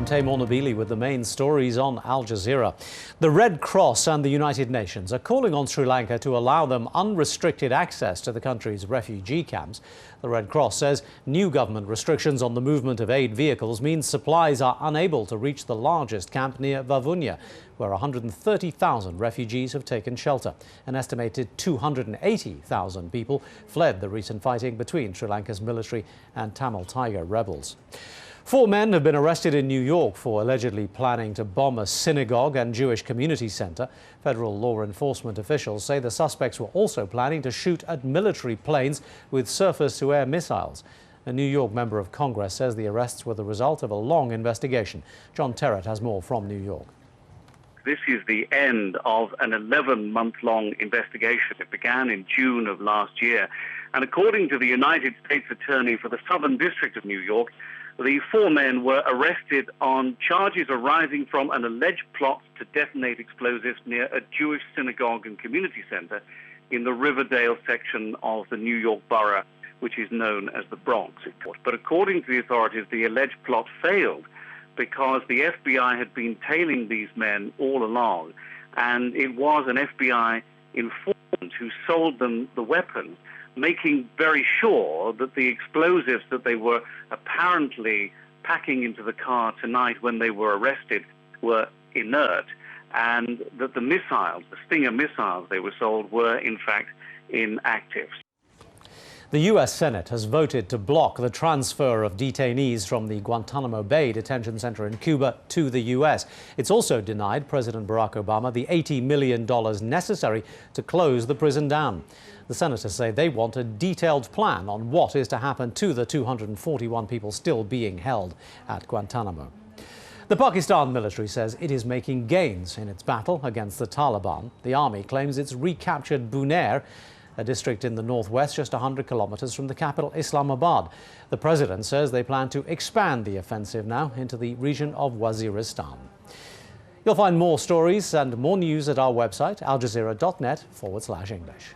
Taimur Nabili with the main stories on Al Jazeera. The Red Cross and the United Nations are calling on Sri Lanka to allow them unrestricted access to the country's refugee camps. The Red Cross says new government restrictions on the movement of aid vehicles means supplies are unable to reach the largest camp near Vavunya, where 130,000 refugees have taken shelter. An estimated 280,000 people fled the recent fighting between Sri Lanka's military and Tamil Tiger rebels. 4 men have been arrested in New York for allegedly planning to bomb a synagogue and Jewish community center. Federal law enforcement officials say the suspects were also planning to shoot at military planes with surface-to-air missiles. A New York member of Congress says the arrests were the result of a long investigation. John Terrett has more from New York. This is the end of an 11-month-long investigation. It began in June of last year. And according to the United States Attorney for the Southern District of New York, the 4 men were arrested on charges arising from an alleged plot to detonate explosives near a Jewish synagogue and community center in the Riverdale section of the New York borough, which is known as the Bronx. But according to the authorities, the alleged plot failed because the FBI had been tailing these men all along, and it was an FBI informant who sold them the weapons, making very sure that the explosives that they were apparently packing into the car tonight when they were arrested were inert, and that the missiles, the Stinger missiles they were sold, were in fact inactive. The U.S. Senate has voted to block the transfer of detainees from the Guantanamo Bay detention center in Cuba to the U.S. It's also denied President Barack Obama the $80 million necessary to close the prison down. The senators say they want a detailed plan on what is to happen to the 241 people still being held at Guantanamo. The Pakistan military says it is making gains in its battle against the Taliban. The army claims it's recaptured Bunair, a district in the northwest just 100 kilometers from the capital, Islamabad. The president says they plan to expand the offensive now into the region of Waziristan. You'll find more stories and more news at our website, aljazeera.net/English.